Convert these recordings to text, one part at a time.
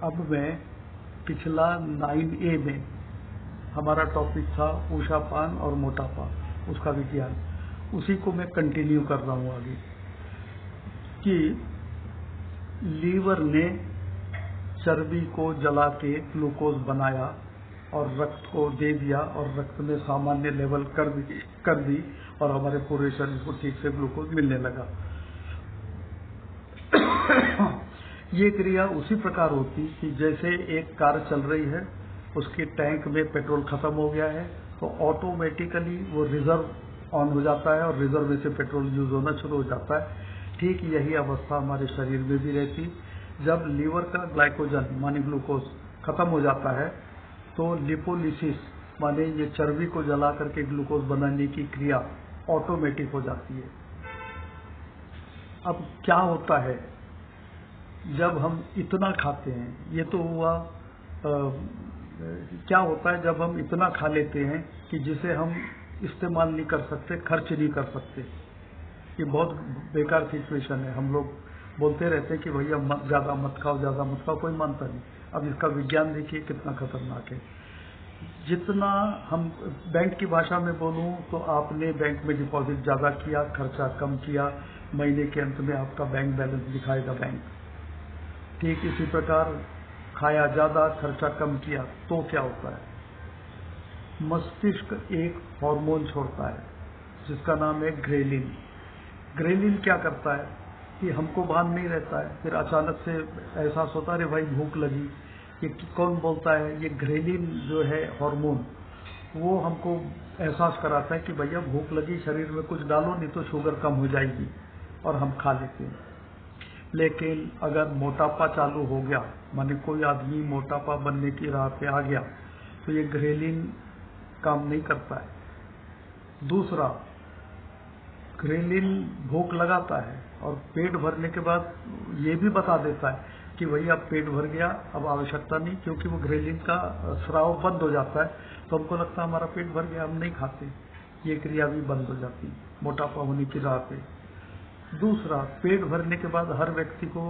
अब मैं पिछला 9A में हमारा टॉपिक था ऊषापान और मोटापा, उसका विज्ञान, उसी को मैं कंटिन्यू कर रहा हूँ आगे कि लीवर ने चर्बी को जला के ग्लूकोज बनाया और रक्त को दे दिया और रक्त में सामान्य लेवल कर दी और हमारे पूरे शरीर को ठीक से ग्लूकोज मिलने लगा। ये क्रिया उसी प्रकार होती कि जैसे एक कार चल रही है, उसके टैंक में पेट्रोल खत्म हो गया है तो ऑटोमेटिकली वो रिजर्व ऑन हो जाता है और रिजर्व में से पेट्रोल यूज होना शुरू हो जाता है। ठीक यही अवस्था हमारे शरीर में भी रहती। जब लीवर का ग्लाइकोजन माने ग्लूकोज खत्म हो जाता है तो लिपोलिसिस माने ये चर्बी को जला करके ग्लूकोज बनाने की क्रिया ऑटोमेटिक हो जाती है। अब क्या होता है जब हम इतना खाते हैं, ये तो हुआ क्या होता है जब हम इतना खा लेते हैं कि जिसे हम इस्तेमाल नहीं कर सकते, खर्च नहीं कर सकते। ये बहुत बेकार सिचुएशन है। हम लोग बोलते रहते हैं कि भैया ज़्यादा मत खाओ, ज़्यादा मत खाओ, कोई मानता नहीं। अब इसका विज्ञान देखिए कितना खतरनाक है। जितना हम बैंक की भाषा में बोलूं तो आपने बैंक में डिपॉजिट ज़्यादा किया, खर्चा कम किया, महीने के अंत में आपका बैंक बैलेंस दिखाएगा बैंक। ठीक इसी प्रकार खाया ज़्यादा, खर्चा कम किया तो क्या होता है, मस्तिष्क एक हार्मोन छोड़ता है जिसका नाम है ग्रेलिन। ग्रेलिन क्या करता है कि हमको भान नहीं रहता है, फिर अचानक से एहसास होता है अरे भाई भूख लगी। ये कौन बोलता है, ये ग्रेलिन जो है हार्मोन, वो हमको एहसास कराता है कि भैया भूख लगी, शरीर में कुछ डालो नहीं तो शुगर कम हो जाएगी, और हम खा लेते हैं। लेकिन अगर मोटापा चालू हो गया, माने कोई आदमी मोटापा बनने की राह पे आ गया, तो ये ग्रेलिन काम नहीं करता है। दूसरा, ग्रेलिन भूख लगाता है और पेट भरने के बाद ये भी बता देता है कि भैया अब पेट भर गया, अब आवश्यकता नहीं, क्योंकि वो ग्रेलिन का स्राव बंद हो जाता है तो हमको लगता है हमारा पेट भर गया, हम नहीं खाते। ये क्रिया भी बंद हो जाती मोटापा होने की राह पे। दूसरा, पेट भरने के बाद हर व्यक्ति को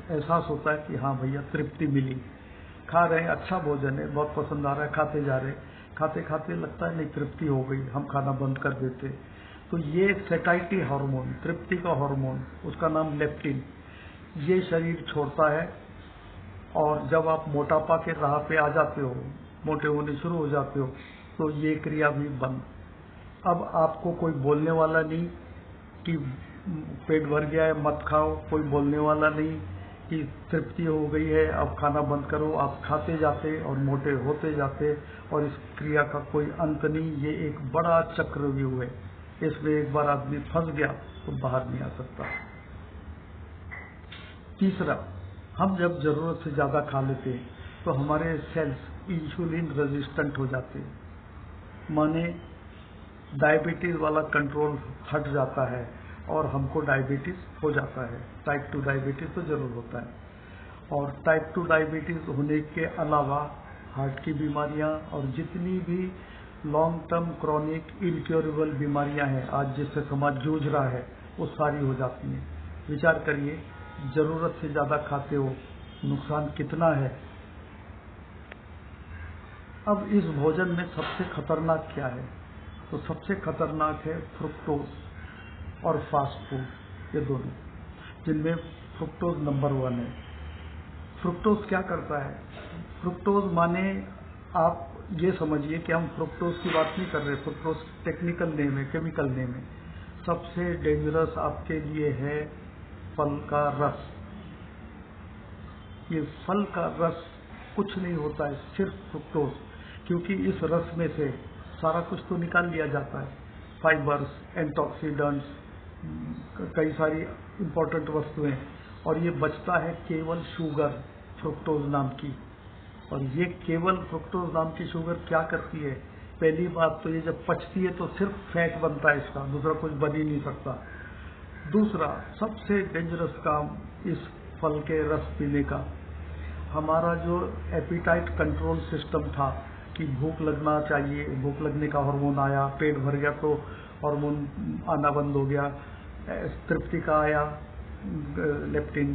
एहसास होता है कि हाँ भैया तृप्ति मिली, खा रहे हैं, अच्छा भोजन है, बहुत पसंद आ रहा है, खाते जा रहे, खाते खाते लगता है नहीं तृप्ति हो गई, हम खाना बंद कर देते। तो ये सेटाइटी हार्मोन, तृप्ति का हार्मोन, उसका नाम लेप्टिन, ये शरीर छोड़ता है। और जब आप मोटापा के राह पे आ जाते हो, मोटे होने शुरू हो जाते हो, तो ये क्रिया भी बंद। अब आपको कोई बोलने वाला नहीं कि पेट भर गया है मत खाओ, कोई बोलने वाला नहीं कि तृप्ति हो गई है अब खाना बंद करो। आप खाते जाते और मोटे होते जाते और इस क्रिया का कोई अंत नहीं। ये एक बड़ा चक्रव्यूह है, इसमें एक बार आदमी फंस गया तो बाहर नहीं आ सकता। तीसरा, हम जब जरूरत से ज्यादा खा लेते हैं तो हमारे सेल्स इंसुलिन रेजिस्टेंट हो जाते हैं, माने डायबिटीज वाला कंट्रोल हट जाता है और हमको डायबिटीज हो जाता है। टाइप 2 डायबिटीज तो जरूर होता है। और टाइप 2 डायबिटीज होने के अलावा हार्ट की बीमारियां और जितनी भी लॉन्ग टर्म क्रॉनिक इनक्योरेबल बीमारियां हैं आज जिससे समाज जूझ रहा है, वो सारी हो जाती हैं। विचार करिए, जरूरत से ज्यादा खाते हो, नुकसान कितना है। अब इस भोजन में सबसे खतरनाक क्या है, तो सबसे खतरनाक है फ्रुक्टोज और फास्ट फूड, ये दोनों, जिनमें फ्रुक्टोज नंबर 1 है। फ्रुक्टोज क्या करता है, फ्रुक्टोज माने आप ये समझिए कि हम फ्रुक्टोज की बात नहीं कर रहे, फ्रुक्टोज टेक्निकल नेम है, केमिकल नेम है। सबसे डेंजरस आपके लिए है फल का रस। ये फल का रस कुछ नहीं होता है, सिर्फ फ्रुक्टोज, क्योंकि इस रस में से सारा कुछ तो निकाल लिया जाता है, फाइबर्स, एंटीऑक्सीडेंट्स, कई सारी इंपॉर्टेंट वस्तुएं, और ये बचता है केवल शुगर, फ्रुक्टोज नाम की। और ये केवल फ्रुक्टोज नाम की शुगर क्या करती है, पहली बात तो ये जब पचती है तो सिर्फ फैट बनता है इसका, दूसरा कुछ बन ही नहीं सकता। दूसरा, सबसे डेंजरस काम इस फल के रस पीने का, हमारा जो एपिटाइट कंट्रोल सिस्टम था कि भूख लगना चाहिए, भूख लगने का हार्मोन आया, पेट भर गया तो हार्मोन आना बंद हो गया, तृप्ति का आया लेप्टिन,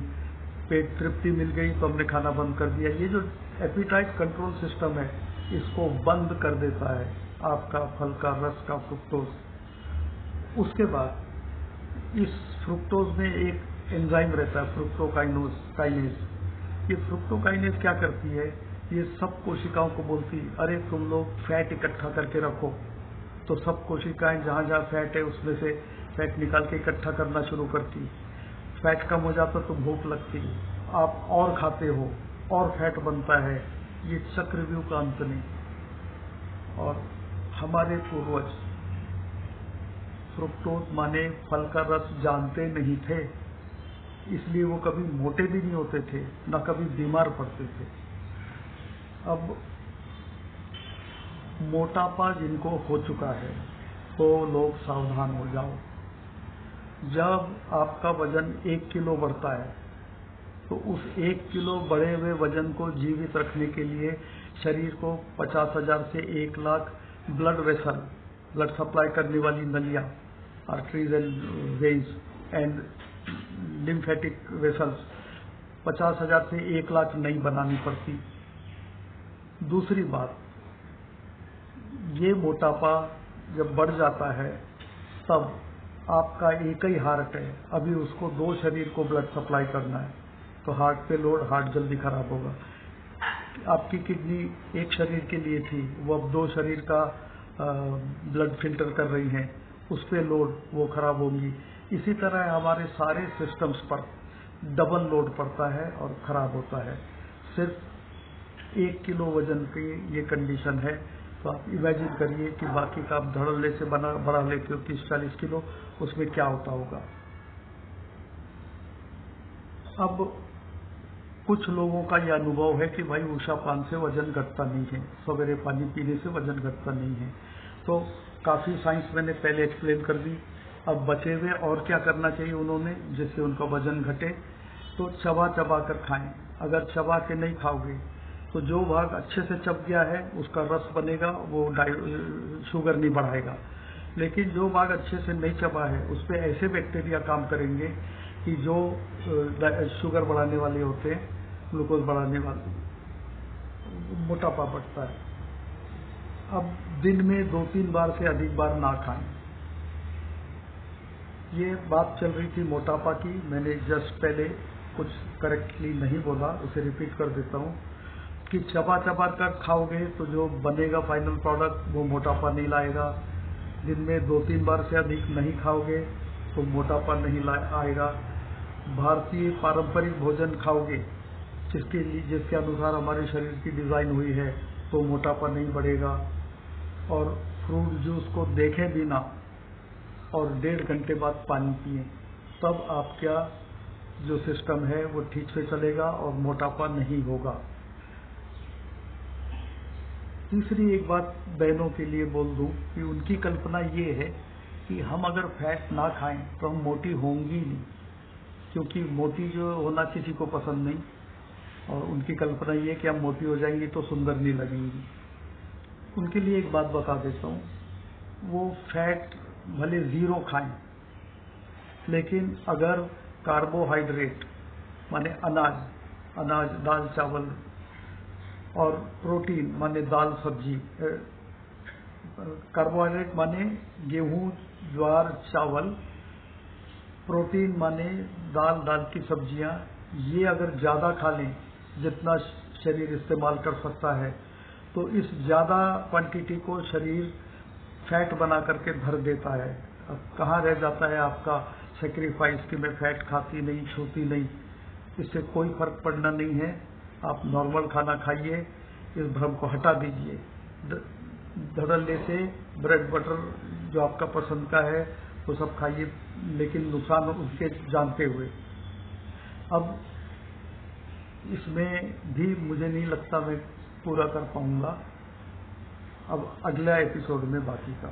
पेट तृप्ति मिल गई तो हमने खाना बंद कर दिया। ये जो एपिटाइट कंट्रोल सिस्टम है इसको बंद कर देता है आपका फल का रस का फ्रुक्टोज। उसके बाद इस फ्रुक्टोज में एक एंजाइम रहता है फ्रुक्टोकाइनेज। ये फ्रुक्टोकाइनेज क्या करती है, ये सब कोशिकाओं को बोलती अरे तुम लोग फैट इकट्ठा करके रखो। तो सब कोशिकाएं जहाँ जहाँ फैट है उसमें से फैट निकाल के इकट्ठा करना शुरू करती। फैट कम हो जाता तो भूख लगती, आप और खाते हो और फैट बनता है। ये चक्रव्यूह का अंत नहीं। और हमारे पूर्वज फ्रुक्टोज माने फल का रस जानते नहीं थे, इसलिए वो कभी मोटे भी नहीं होते थे न कभी बीमार पड़ते थे। अब मोटापा जिनको हो चुका है तो लोग सावधान हो जाओ। जब आपका वजन 1 किलो बढ़ता है तो उस 1 किलो बढ़े हुए वजन को जीवित रखने के लिए शरीर को 50,000 से 1 lakh blood vessel, blood supply करने वाली नलियां, arteries and veins and lymphatic vessels 50,000 से 1 लाख नहीं बनानी पड़ती। दूसरी बात, ये मोटापा जब बढ़ जाता है तब आपका एक ही हार्ट है, अभी उसको 2 शरीर को ब्लड सप्लाई करना है तो हार्ट पे लोड, हार्ट जल्दी खराब होगा। आपकी किडनी एक शरीर के लिए थी, वो अब 2 शरीर का ब्लड फिल्टर कर रही हैं, उस पे लोड, वो खराब होंगी। इसी तरह हमारे सारे सिस्टम्स पर डबल लोड पड़ता है और खराब होता है। सिर्फ 1 किलो वजन की ये कंडीशन है। तो आप इमेजिन करिए कि बाकी का आप धड़ल्ले से बढ़ा लेते हो 30-40 किलो, उसमें क्या होता होगा। अब कुछ लोगों का यह अनुभव है कि भाई उषा पान से वजन घटता नहीं है, सवेरे पानी पीने से वजन घटता नहीं है। तो काफ़ी साइंस मैंने पहले एक्सप्लेन कर दी। अब बचे हुए और क्या करना चाहिए उन्होंने जिससे उनका वजन घटे, तो चबा चबा कर खाएं। अगर चबा के नहीं खाओगे तो जो भाग अच्छे से चब गया है उसका रस बनेगा, वो शुगर नहीं बढ़ाएगा। लेकिन जो भाग अच्छे से नहीं चबा है उस पर ऐसे बैक्टीरिया काम करेंगे कि जो शुगर बढ़ाने वाले होते हैं, ग्लूकोज बढ़ाने वाले, मोटापा बढ़ता है। अब दिन में 2-3 बार से अधिक बार ना खाएं। ये बात चल रही थी मोटापा की, मैंने जस्ट पहले कुछ करेक्टली नहीं बोला, उसे रिपीट कर देता हूँ कि चबा चबा कर खाओगे तो जो बनेगा फाइनल प्रोडक्ट वो मोटापा नहीं लाएगा। दिन में 2-3 बार से अधिक नहीं खाओगे तो मोटापा नहीं आएगा। भारतीय पारंपरिक भोजन खाओगे जिसके अनुसार हमारे शरीर की डिज़ाइन हुई है तो मोटापा नहीं बढ़ेगा। और फ्रूट जूस को देखें बिना और 1.5 घंटे बाद पानी पिएं, तब आपका जो सिस्टम है वो ठीक से चलेगा और मोटापा नहीं होगा। तीसरी एक बात बहनों के लिए बोल दूं कि उनकी कल्पना ये है कि हम अगर फैट ना खाएं तो हम मोटी होंगी नहीं, क्योंकि मोटी जो होना किसी को पसंद नहीं, और उनकी कल्पना ये है कि हम मोटी हो जाएंगी तो सुंदर नहीं लगेंगी। उनके लिए एक बात बता देता हूँ, वो फैट भले 0 खाएं, लेकिन अगर कार्बोहाइड्रेट माने अनाज दाल चावल और प्रोटीन माने दाल सब्जी, कार्बोहाइड्रेट माने गेहूं ज्वार चावल, प्रोटीन माने दाल की सब्जियां, ये अगर ज़्यादा खा लें जितना शरीर इस्तेमाल कर सकता है तो इस ज़्यादा क्वांटिटी को शरीर फैट बना करके भर देता है। अब कहाँ रह जाता है आपका सेक्रीफाइस कि मैं फैट खाती नहीं, छूती नहीं, इससे कोई फर्क पड़ना नहीं है। आप नॉर्मल खाना खाइए, इस भ्रम को हटा दीजिए। धड़ल्ले से ब्रेड बटर जो आपका पसंद का है वो सब खाइए, लेकिन नुकसान उसके जानते हुए। अब इसमें भी मुझे नहीं लगता मैं पूरा कर पाऊंगा। अब अगला एपिसोड में बाकी का